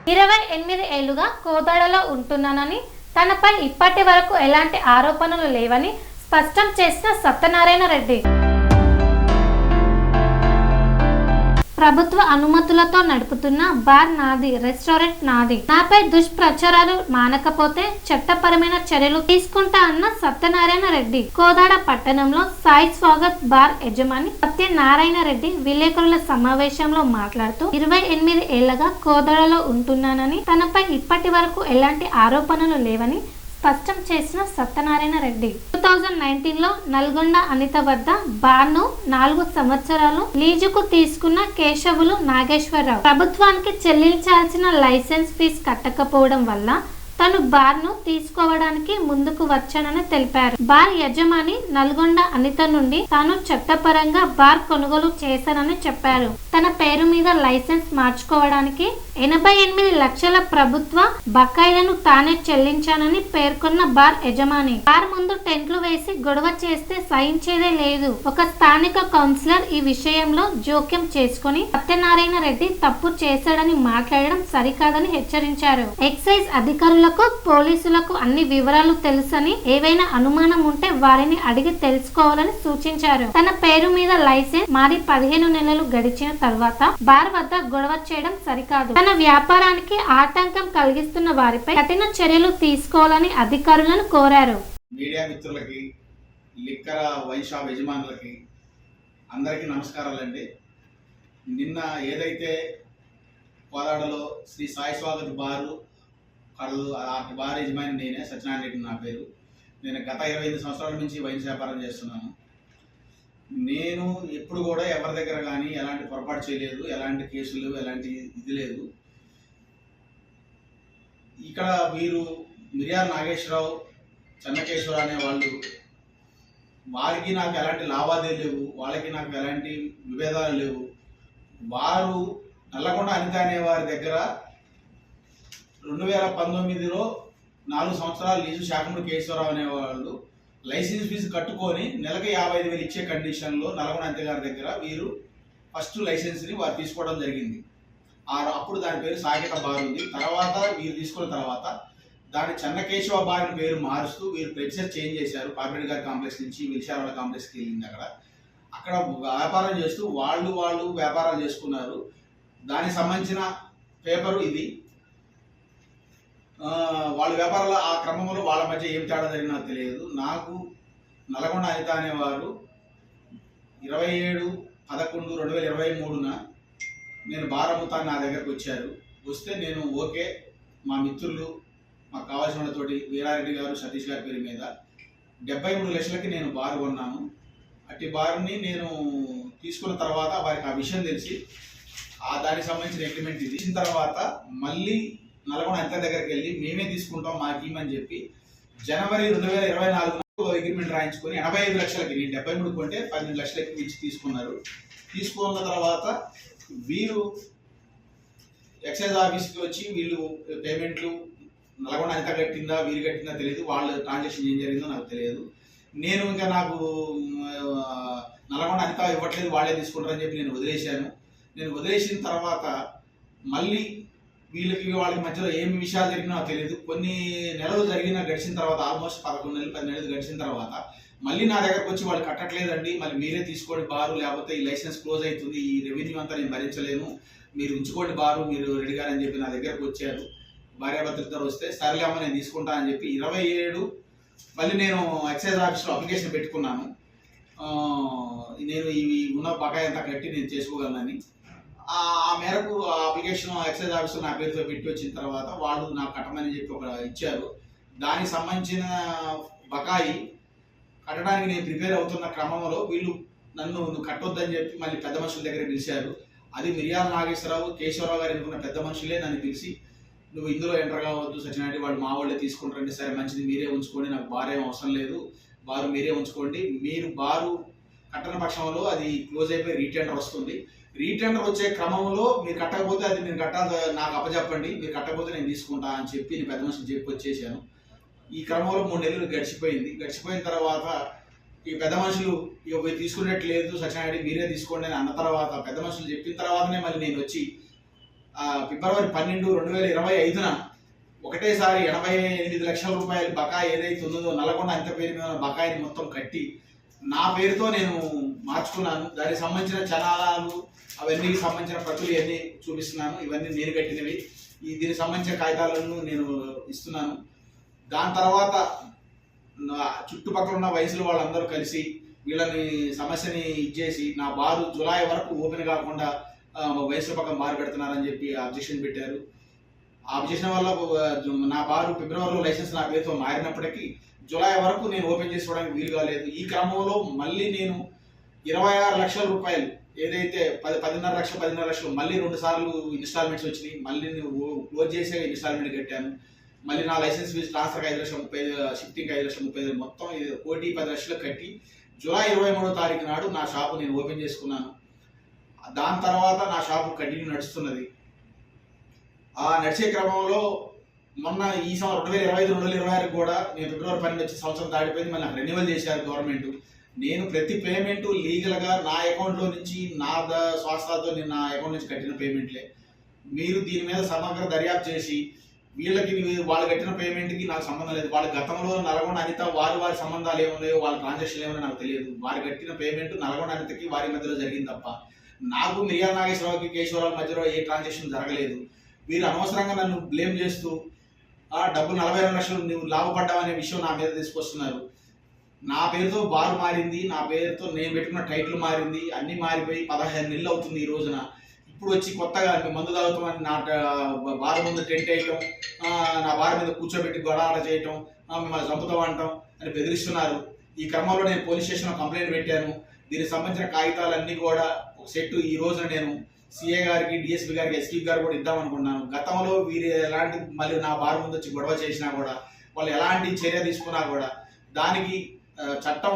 28 ఏళ్లుగా కోదాడలో ఉంటున్నానని, తనపై ఇప్పటి వరకు ఎలాంటి ఆరోపణలు లేవని స్పష్టం చేసిన సత్యనారాయణ రెడ్డి. ప్రభుత్వ అనుమతులతో నడుపుతున్న బార్ నాది, రెస్టారెంట్ నాది. నాపై దుష్ప్రచారాలు మానకపోతే చట్టపరమైన చర్యలు తీసుకుంటా అన్న సత్యనారాయణ రెడ్డి. కోదాడ పట్టణంలో సాయి స్వాగత్ బార్ యజమాని సత్యనారాయణ రెడ్డి విలేకరుల సమావేశంలో మాట్లాడుతూ 28 ఏళ్లగా కోదాడలో ఉంటున్నానని, తనపై ఇప్పటి వరకు ఎలాంటి ఆరోపణలు లేవని స్పష్టం చేసిన సత్యనారాయణ రెడ్డి 2019లో నల్గొండ అనిత వద్ద బార్ను 4 సంవత్సరాలు లీజుకు తీసుకున్న కేశవులు నాగేశ్వరరావు ప్రభుత్వానికి చెల్లించాల్సిన లైసెన్స్ ఫీజు కట్టకపోవడం వల్ల తను బార్ను తీసుకోవడానికి ముందుకు వచ్చానని తెలిపారు. బార్ యజమాని నల్గొండ అనిత నుండి తాను చట్టపరంగా బార్ కొనుగోలు చేశానని చెప్పారు. తన పేరు మీద లైసెన్స్ మార్చుకోవడానికి 88 లక్షల ప్రభుత్వ బకాయిలను తానే చెల్లించానని పేర్కొన్న బార్ యజమాని బార్ ముందు టెంట్లు వేసి గొడవ చేస్తే సహించేదే లేదు. ఒక స్థానిక కౌన్సిలర్ ఈ విషయంలో జోక్యం చేసుకుని సత్యనారాయణ రెడ్డి తప్పు చేశాడని మాట్లాడడం సరికాదని హెచ్చరించారు. ఎక్సైజ్ అధికారులకు, పోలీసులకు అన్ని వివరాలు తెలుసని, ఏవైనా అనుమానం ఉంటే వారిని అడిగి తెలుసుకోవాలని సూచించారు. తన పేరు మీద లైసెన్స్ మారి 15 నెలలు గడిచిన తర్వాత బార్ వద్ద గొడవ చేయడం సరికాదు. తన వ్యాపారానికి ఆటంకం కలిగిస్తున్న వారిపై కఠిన చర్యలు తీసుకోవాలని అధికారులను కోరారు. మీడియా మిత్రులకి, లిక్కర్ వైన్ షాప్ యజమానులకి అందరికీ నమస్కారాలండి. నిన్న ఏదైతే కోదాడలో శ్రీ సాయి స్వాగత్ బారు బార్ యజమాని నేనే, సత్యనారాయణ రెడ్డి నా పేరు. నేను గత 25 సంవత్సరాల నుంచి వైన్ వ్యాపారం చేస్తున్నాను. నేను ఎప్పుడు కూడా ఎవరి దగ్గర కానీ ఎలాంటి పొరపాటు చేయలేదు, ఎలాంటి కేసులు, ఎలాంటి ఇది లేదు. ఇక్కడ వీరు మిర్యాల నాగేశ్వరరావు, చెన్నకేశ్వర అనే వాళ్ళు, వారికి నాకు ఎలాంటి లావాదేవీలు లేవు, వాళ్ళకి నాకు ఎలాంటి విభేదాలు లేవు. వారు నల్లగొండ అనిత అనే వారి దగ్గర 2019లో 4 సంవత్సరాలు లీజు శాఖముడు కేశవరావు అనేవాళ్ళు లైసెన్స్ ఫీజు కట్టుకొని నెలకు 55,000 ఇచ్చే కండిషన్లో నల్గొండ అనిత గారి దగ్గర వీరు ఫస్ట్ లైసెన్స్ని వారు తీసుకోవడం జరిగింది. అప్పుడు దాని పేరు సాకేత బార్ ఉంది. తర్వాత వీరు తీసుకున్న తర్వాత దాని చెన్నకేశవ బార్ అని పేరు మారుస్తూ వీరు ప్రెమిసెస్ చేంజ్ చేశారు. పాపిరెడ్డి గారి కాంప్లెక్స్ నుంచి విలిశారవాడ కాంప్లెక్స్కి వెళ్ళింది. అక్కడ వ్యాపారం చేస్తూ వాళ్ళు వ్యాపారాలు చేసుకున్నారు. దానికి సంబంధించిన పేపరు ఇది. వాళ్ళ వ్యాపారాల ఆ క్రమంలో వాళ్ళ మధ్య ఏం తేడా జరిగినా తెలియదు. నాకు నల్గొండ అనిత అనేవారు 27/11/2023న నేను బార్ అమ్ముతాను నా దగ్గరకు వచ్చారు. వస్తే నేను ఓకే, మా మిత్రులు మాకు కావాల్సిన వాళ్ళతోటి వీరారెడ్డి గారు, సతీష్ గారి పేరు మీద 73 లక్షలకి నేను బార్ కొన్నాను. అట్టి బార్ని నేను తీసుకున్న తర్వాత వారికి ఆ విషయం తెలిసి దానికి సంబంధించిన అగ్రిమెంట్ ఇది ఇచ్చిన తర్వాత మళ్ళీ నల్గొండ అనిత దగ్గరికి వెళ్ళి మేమే తీసుకుంటాం మాకేమని చెప్పి జనవరి 2024లో అగ్రిమెంట్ రాయించుకొని 85 లక్షలకి, నేను 73 కొంటే 12 లక్షలకి ఇచ్చి తీసుకున్నారు. తీసుకున్న తర్వాత వీరు ఎక్సైజ్ ఆఫీస్కి వచ్చి వీళ్ళు పేమెంట్లు నల్గొండ అనిత కట్టిందా వీరు కట్టిందా తెలియదు, వాళ్ళ ట్రాన్సాక్షన్ ఏం జరిగిందో నాకు తెలియదు. నేను ఇంకా నాకు నల్గొండ అనిత ఇవ్వట్లేదు, వాళ్ళే తీసుకుంటారని చెప్పి నేను వదిలేశాను. నేను వదిలేసిన తర్వాత మళ్ళీ వాళ్ళకి మధ్యలో ఏమి విషయాలు జరిగినా నాకు తెలియదు. కొన్ని నెలలు గడిచిన తర్వాత, ఆల్మోస్ట్ 11 నెలలు 10 నెలలు గడిచిన తర్వాత మళ్ళీ నా దగ్గరకు వచ్చి వాళ్ళు కట్టట్లేదండి, మళ్ళీ మీరే తీసుకోండి బారు, లేకపోతే ఈ లైసెన్స్ క్లోజ్ అవుతుంది, ఈ రెవెన్యూ అంతా నేను భరించలేను, మీరు ఉంచుకోండి బారు మీరు రెడ్డి గారు అని చెప్పి నా దగ్గరకు వచ్చారు. భార్యాభర్తలిద్దరు వస్తే సరేలే అమ్మ నేను తీసుకుంటా అని చెప్పి 27 మళ్ళీ నేను ఎక్సైజ్ ఆఫీస్లో అప్లికేషన్ పెట్టుకున్నాను. నేను ఇవి ఉన్న బకాయి అంతా కట్టి నేను చేసుకోగలనని. ఆ మేరకు ఆ అప్లికేషన్ ఎక్సైజ్ ఆఫీస్లో నా పేరుతో పెట్టి వచ్చిన తర్వాత వాళ్ళు నాకు కట్టమని చెప్పి ఒక ఇచ్చారు. దానికి సంబంధించిన బకాయి కట్టడానికి నేను ప్రిపేర్ అవుతున్న క్రమంలో వీళ్ళు నన్ను కట్టొద్దని చెప్పి మళ్ళీ పెద్ద మనుషుల దగ్గర పిలిచారు. అది మిర్యాల నాగేశ్వరరావు, కేశవరావు గారు ఎన్నుకున్న పెద్ద మనుషులే నన్ను పిలిచి నువ్వు ఇందులో ఎంటర్ కావద్దు సత్యనారాయణ, వాళ్ళు మా వాళ్ళే తీసుకుంటారంటే సరే మంచిది మీరే ఉంచుకోండి, నాకు బార్ ఏం అవసరం లేదు, బారు మీరే ఉంచుకోండి, మీరు బారు కట్టన పక్షంలో అది క్లోజ్ అయిపోయి రీటెండర్ వస్తుంది, రీటెండర్ వచ్చే క్రమంలో మీరు కట్టకపోతే అది మీరు కట్టాలి నాకు అప్పచెప్పండి, మీరు కట్టకపోతే నేను తీసుకుంటా అని చెప్పి నేను పెద్ద మనుషులు చెప్పి వచ్చేసాను. ఈ క్రమంలో 3 నెలలు గడిచిపోయిన తర్వాత ఈ పెద్ద మనుషులు ఇక తీసుకునేట్లేదు సత్యనారాయణ మీరే తీసుకోండి అని అన్న తర్వాత పెద్ద మనుషులు చెప్పిన తర్వాతనే మళ్ళీ నేను వచ్చి ఫిబ్రవరి 12, 2025న ఒకటేసారి 88 లక్షల రూపాయలు బకాయి ఏదైతే ఉందో నల్గొండ అనిత పేరు మీద బకాయిని మొత్తం కట్టి నా పేరుతో నేను మార్చుకున్నాను. దానికి సంబంధించిన చలానాలు అవన్నీ సంబంధించిన ప్రతులు ఇవన్నీ చూపిస్తున్నాను. ఇవన్నీ నేను కట్టినవి. దీనికి సంబంధించిన కాగితాలను నేను ఇస్తున్నాను. దాని తర్వాత చుట్టుపక్కల ఉన్న వయసులో వాళ్ళందరూ కలిసి వీళ్ళని సమస్యని ఇచ్చేసి నా బారు జులై వరకు ఓపెన్ కాకుండా వయసుల పక్కన బారు పెడుతున్నారని చెప్పి అబ్జెక్షన్ పెట్టారు. ఆ అబ్జెక్షన్ వల్ల నా బారు ఫిబ్రవరిలో లైసెన్స్ నా పేరుతో మారినప్పటికీ జులై వరకు నేను ఓపెన్ చేసుకోవడానికి వీలు కాలేదు. ఈ క్రమంలో మళ్ళీ నేను 26 లక్షల రూపాయలు ఏదైతే 10.5 లక్షలు మళ్ళీ 2 సార్లు ఇన్స్టాల్మెంట్స్ వచ్చినాయి. మళ్ళీ క్లోజ్ చేసే ఇన్స్టాల్మెంట్ కట్టాను. మళ్ళీ నా లైసెన్స్ ఫీజు ట్రాన్స్ఫర్కి 5,35,000, షిఫ్టింగ్కి 5,35,000, మొత్తం 1,10,00,000 కట్టి జూలై 23వ తారీఖు నాడు నా షాపు నేను ఓపెన్ చేసుకున్నాను. దాని తర్వాత నా షాపు కంటిన్యూ నడుస్తున్నది. ఆ నడిచే క్రమంలో మొన్న ఈ సంవత్సరం 2025, 2026 కూడా నేను ఫిబ్రవరి 12 వచ్చి సంవత్సరం దాటిపోయింది. మళ్ళీ నాకు రెన్యువల్ చేశారు గవర్నమెంట్. నేను ప్రతి పేమెంట్ లీగల్గా నా అకౌంట్లో నుంచి నా స్వాస్థాలతో నేను నా అకౌంట్ నుంచి కట్టిన పేమెంట్లే. మీరు దీని మీద సమగ్ర దర్యాప్తు చేసి వీళ్ళకి వాళ్ళు కట్టిన పేమెంట్కి నాకు సంబంధం లేదు. వాళ్ళ గతంలో నల్గొండ అనిత వారి సంబంధాలు ఏమున్నాయో వాళ్ళ ట్రాన్సాక్షన్ ఏమో నాకు తెలియదు. వారు కట్టిన పేమెంట్ నల్గొండ అనితకి వారి మధ్యలో జరిగింది తప్ప నాకు మిర్యాల నాగేశ్వరరావుకి కేశవరావు మధ్యలో ఏ ట్రాన్సాక్షన్ జరగలేదు. వీరు అనవసరంగా నన్ను బ్లేమ్ చేస్తూ డబ్బులు 42 లక్షలు నువ్వు లాభపడ్డావనే విషయం నా మీద తీసుకొస్తున్నారు. నా పేరుతో బారు మారింది, నా పేరుతో నేను పెట్టుకున్న టైటిల్ మారింది, అన్నీ మారిపోయి 15 నెలలు అవుతుంది ఈ రోజున. ఇప్పుడు వచ్చి కొత్తగా మందు తాగుతామని నా బార్ ముందు టెంట్ వేయటం, నా బార్ మీద కూర్చోబెట్టి గొడవ చేయటం, మిమ్మల్ని చంపుతాం అంటాం అని బెదిరిస్తున్నారు. ఈ క్రమంలో నేను పోలీస్ స్టేషన్లో కంప్లైంట్ పెట్టాను. దీనికి సంబంధించిన కాగితాలన్నీ కూడా ఒక సెట్ ఈ రోజున నేను సిఏ గారికి, డిఎస్పీ గారికి, ఎస్పీ గారు కూడా ఇద్దామనుకున్నాను. గతంలో వీరు ఎలాంటి మళ్ళీ నా బార్ ముందు వచ్చి గొడవ చేసినా కూడా వాళ్ళు ఎలాంటి చర్య తీసుకున్నా కూడా దానికి చట్టం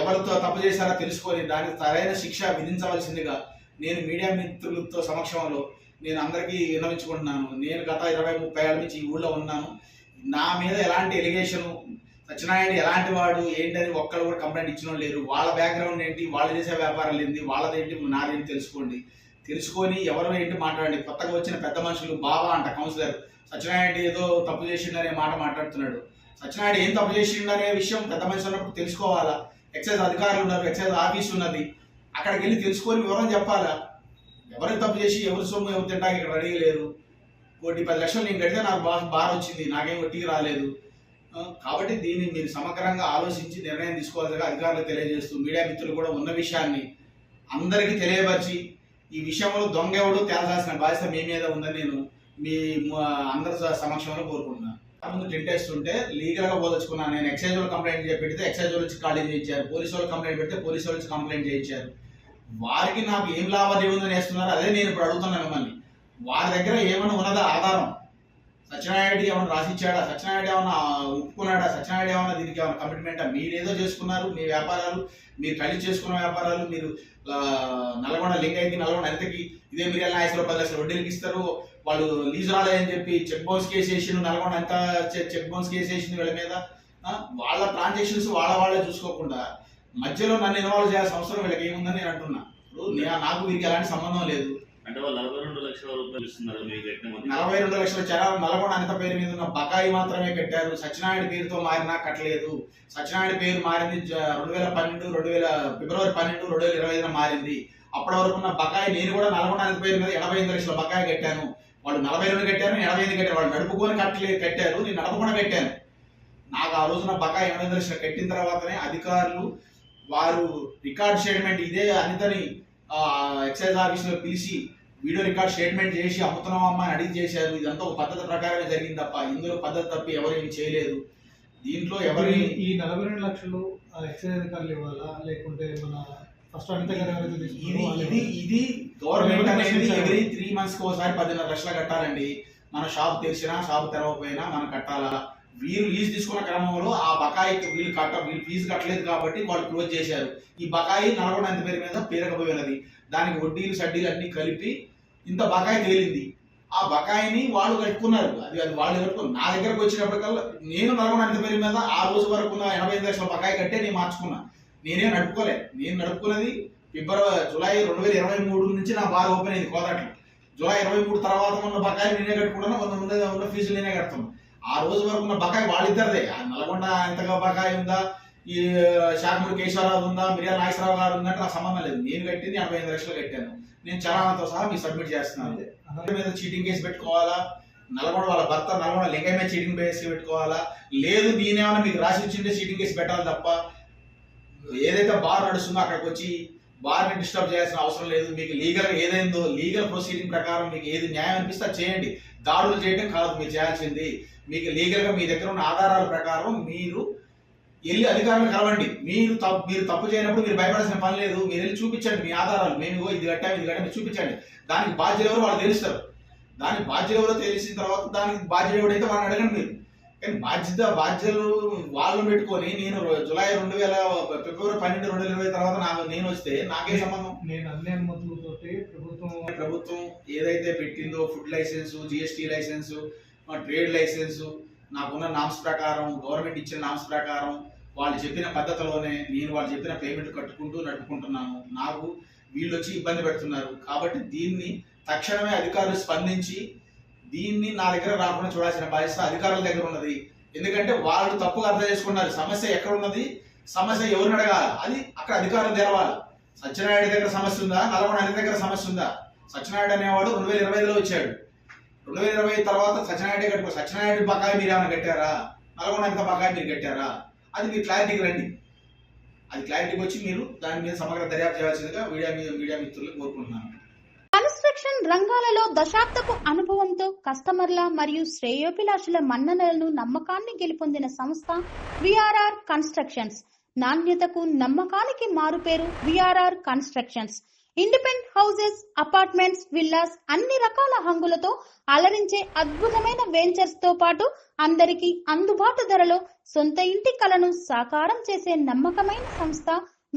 ఎవరితో తప్పు చేశారో తెలుసుకొని దానికి సరైన శిక్ష విధించవలసిందిగా నేను మీడియా మిత్రులతో సమక్షంలో నేను అందరికీ విన్నవించుకుంటున్నాను. నేను గత 20-30 ఏళ్ళ నుంచి ఈ ఊళ్ళో ఉన్నాను. నా మీద ఎలాంటి ఎలిగేషను సత్యనారాయణ ఎలాంటి వాడు ఏంటని ఒక్కరు కూడా కంప్లైంట్ ఇచ్చిన లేరు. వాళ్ళ బ్యాక్గ్రౌండ్ ఏంటి, వాళ్ళు చేసే వ్యాపారాలు ఏంటి, వాళ్ళదేంటి, నాదేంటి తెలుసుకొని ఎవరు ఏంటి మాట్లాడండి. కొత్తగా వచ్చిన పెద్ద మనుషులు బాబా అంట కౌన్సిలర్ సత్యనారాయణ ఏదో తప్పు చేసిండనే మాట మాట్లాడుతున్నాడు. సత్యనారాయణ ఏం తప్పు చేసిండనే విషయం పెద్ద మనుషులు ఉన్నప్పుడు తెలుసుకోవాలా. ఎక్సైజ్ అధికారులు ఉన్నారు, ఎక్సైజ్ ఆఫీస్ ఉన్నది, అక్కడికి వెళ్ళి తెలుసుకొని వివరం చెప్పాలా. ఎవరికి తప్పు చేసి ఎవరి సొమ్ము ఎవరు తింటానికి ఇక్కడ రెడీ లేరు. 1,10 లక్షలు నేను కడితే నాకు బాగా వచ్చింది, నాకేం ఒట్టికి రాలేదు. కాబట్టి దీన్ని మీరు సమగ్రంగా ఆలోచించి నిర్ణయం తీసుకోవాల్సిగా అధికారులకు తెలియజేస్తూ మీడియా మిత్రులు కూడా ఉన్న విషయాన్ని అందరికీ తెలియపరిచి ఈ విషయంలో దొంగ ఎవడు తేల్చాల్సిన బాధ్యత మీ మీద ఉందని నేను మీ అందరి సమక్షంలో కోరుకుంటున్నాను. ముందు టెంట్ వేస్తుంటే లీగల్గా పోదలుచుకున్నాను. నేను ఎక్సైజ్ వాళ్ళు కంప్లైంట్ పెడితే ఎక్సైజ్ వాళ్ళు వచ్చి ఖాళీ చేయించారు, పోలీసు వాళ్ళు కంప్లైంట్ పెడితే పోలీసు వాళ్ళు వచ్చి కంప్లైంట్ చేయించారు. వారికి నాకు ఏం లాభాదేవి ఉందని వేస్తున్నారు అదే నేను ఇప్పుడు అడుగుతున్నాను మిమ్మల్ని. వారి దగ్గర ఏమైనా ఉన్నదా ఆధారం? సత్యనారాయణ ఏమైనా రాసిచ్చాడా? సత్యనారాయణ ఏమైనా ఒప్పుకున్నాడా? సత్యనారాయణ ఏమైనా దీనికి ఏమైనా కమిట్మెంటా? మీరేదో చేసుకున్నారు, మీ వ్యాపారాలు మీరు కలిసి చేసుకున్న వ్యాపారాలు. మీరు నల్గొండ లింగయ్యకి, నల్గొండ అనితకి ఇదే మిర్యాల నాగేశ్వరరావు 10 లక్షలు వడ్డీలకి ఇస్తారు. వాళ్ళు లీజు రాలేదని చెప్పి చెక్ బౌన్స్ కేసు వేసిండు, నల్గొండ అంత చెక్ బౌన్స్ కేసు వేసింది వీళ్ళ మీద. వాళ్ళ ట్రాన్సాక్షన్స్ వాళ్ళే చూసుకోకుండా మధ్యలో నన్ను ఇన్వాల్వ్ చేయాల్సిన అవసరం వీళ్ళకి ఏముందని నేను అంటున్నా. ఇప్పుడు నాకు వీరికి ఎలాంటి సంబంధం లేదు. అంటే వాళ్ళు 42 లక్షల రూపాయలు ఇస్తున్నారు. 42 లక్షల చలాలు నల్గొండ అనిత పేరు మీద ఉన్న బకాయి మాత్రమే కట్టారు. సత్యనారాయణ పేరుతో మారినా కట్టలేదు. సత్యనారాయణ పేరు మారింది ఫిబ్రవరి 12, 2025 మారింది. అప్పటి వరకు ఉన్న బకాయి నేను కూడా నల్గొండ అనిత పేరు మీద 85 లక్షల బకాయి కట్టాను. వాళ్ళు 42 కట్టారు, 85 కట్టారు. వాళ్ళు నడుపుకొని కట్టారు, నేను నడపకుండా కట్టాను. నాకు ఆ రోజున బకాయి 85 లక్షలు కట్టిన తర్వాతనే అధికారులు వారు రికార్డ్ స్టేట్మెంట్ ఇదే అనితని ఎక్సైజ్ ఆఫీసులో పిలిచి వీడియో రికార్డ్ స్టేట్మెంట్ చేసి అమ్ముతున్నామమ్మా అని అడిగి చేశారు. ఇదంతా ఒక పద్ధతి ప్రకారమే జరిగింది తప్ప ఇందులో పద్ధతి తప్పి ఎవరేమి చేయలేదు. దీంట్లో ఎవరి ఈ 42 లక్షలు ఎక్సైజ్ అధికారులు ఇవ్వాలా లేకుంటే మన ఫస్ట్ అనిత గారు ఇది గవర్నమెంట్ అనేది ఎవ్రీ 3 months ఒకసారి 10.5 లక్షలు కట్టాలండి. మన షాప్ తెరిచినా షాప్ తెరవకపోయినా మనం కట్టాలా. వీరు లీజ్ తీసుకున్న క్రమంలో ఆ బకాయికి వీళ్ళు ఫీజు కట్టలేదు కాబట్టి వాళ్ళు క్లోజ్ చేశారు. ఈ బకాయి నల్గొండ అనిత పేరు మీద పేరకపోయినది. దానికి వడ్డీలు షడ్డీలు అన్ని కలిపి ఇంత బకాయి తేలింది. ఆ బకాయిని వాళ్ళు కట్టుకున్నారు. అది వాళ్ళు కట్టుకున్నారు. నా దగ్గరకు వచ్చినప్పటికల్లా నేను నల్గొండ అనిత పేరు మీద ఆ రోజు వరకు ఉన్న 85 లక్షల బకాయి కట్టే నేను మార్చుకున్నా. నేనే నడుపుకోలే. నేను నడుపుకున్నది జూలై 2023 నుంచి నా బార్ ఓపెన్ అయింది కోదాట్లో. జూలై 23 తర్వాత ఉన్న బకాయి నేనే కట్టుకుంటున్నా, ఉన్న ఫీజులు నేనే కడుతున్నా. ఆ రోజు వరకు ఉన్న బకాయి వాళ్ళిద్దరిదే. నల్గొండ ఎంతగా బకాయి ఉందా, ఈ శాఖమూరి కేశవరావు ఉందా, మిర్యాల నాగేశ్వరరావు గారు ఉందంటే నాకు సంబంధం లేదు. నేను కట్టింది 85 లక్షలు కట్టాను. నేను చలానాతో సహా మీకు సబ్మిట్ చేస్తున్నాను. మీద చీటింగ్ కేసు పెట్టుకోవాలా, నల్గొండ వాళ్ళ భర్త నల్గొండ లింగయ్య మీద చీటింగ్ కేసు పెట్టుకోవాలా, లేదు నేనేమన్నా మీకు రాసి ఇచ్చింటే చీటింగ్ కేసు పెట్టాలి తప్ప ఏదైతే బార్ నడుస్తుందో అక్కడికి వచ్చి బార్ని డిస్టర్బ్ చేయాల్సిన అవసరం లేదు. మీకు లీగల్ ఏదైందో లీగల్ ప్రొసీడింగ్ ప్రకారం మీకు ఏది న్యాయం అనిపిస్తే అది చేయండి. దాడులు చేయడం కాదు మీరు చేయాల్సింది. మీకు లీగల్గా మీ దగ్గర ఉన్న ఆధారాల ప్రకారం మీరు వెళ్ళి అధికారులను కలవండి. మీరు తప్పు చేయనప్పుడు మీరు భయపడాల్సిన పని లేదు. మీరు వెళ్ళి చూపించండి మీ ఆధారాలు. మేము ఇది కట్టాము చూపించండి. దానికి బాధ్యులు ఎవరు వాళ్ళు తెలుస్తారు. దానికి బాధ్యులు ఎవరో తెలిసిన తర్వాత దానికి బాధ్యులు ఎవడైతే వాళ్ళని అడగండి మీరు. కానీ బాధ్యులు వాళ్ళని పెట్టుకొని నేను జూలై ఫిబ్రవరి 12, 2020 తర్వాత నేను వస్తే నాకే సంబంధం? నేను అన్ని అనుమతులతోటి ప్రభుత్వం ఏదైతే పెట్టిందో food licence, GST licence, trade licence, నాకున్న నామ్స్ ప్రకారం, గవర్నమెంట్ ఇచ్చిన నామ్స్ ప్రకారం వాళ్ళు చెప్పిన పద్ధతిలోనే నేను వాళ్ళు చెప్పిన పేమెంట్ కట్టుకుంటూ నడుపుకుంటున్నాను. నాకు వీళ్ళు వచ్చి ఇబ్బంది పెడుతున్నారు. కాబట్టి దీన్ని తక్షణమే అధికారులు స్పందించి దీన్ని నా దగ్గర రాకుండా చూడాల్సిన బాధ్యత అధికారుల దగ్గర ఉన్నది. ఎందుకంటే వాళ్ళు తప్పుగా అర్థం చేసుకున్నారు. సమస్య ఎక్కడ ఉన్నది, సమస్య ఎవరిని అడగాలి, అది అక్కడ అధికారులు తెలవాలి. సత్యనారాయణ దగ్గర సమస్య ఉందా, నల్గొండ అన్ని దగ్గర సమస్య ఉందా? సత్యనారాయణ అనేవాడు 2020లో వచ్చాడు. 2020 తర్వాత సత్యనారాయణ కట్టుకో. సత్యనారాయణ బకాయి మీరు ఏమైనా కట్టారా, నల్గొండ ఎంత బకాయి మీరు కట్టారా, అది మీరు క్లారిటీకి రండి. అది క్లారిటీకి వచ్చి మీరు దాని మీద సమగ్ర దర్యాప్తు చేయాల్సిందిగా మీడియా మిత్రులకు కోరుకుంటున్నాను. కన్స్ట్రక్షన్ రంగాలలో దశాబ్దపు అనుభవంతో కస్టమర్ల మరియు శ్రేయోభిలాషుల మన్ననలను, నమ్మకాన్ని గెలుపొందిన సంస్థ విఆర్ఆర్ కన్స్ట్రక్షన్స్. నాణ్యతకు నమ్మకానికి మారుపేరు VRR constructions. Independent houses, apartments, villas అన్ని రకాల హంగులతో అలరించే అద్భుతమైన వెంచర్స్ తో పాటు అందరికీ అందుబాటు ధరలో సొంత ఇంటి కలను సాకారం చేసే నమ్మకమైన సంస్థ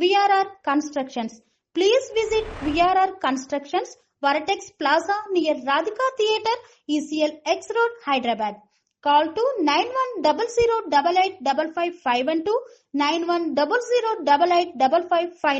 VRR constructions. Please visit VRR Constructions, Varatex Plaza near Radhika Theatre, ECL X Road, Hyderabad. Call to 9100885552, 9100885559.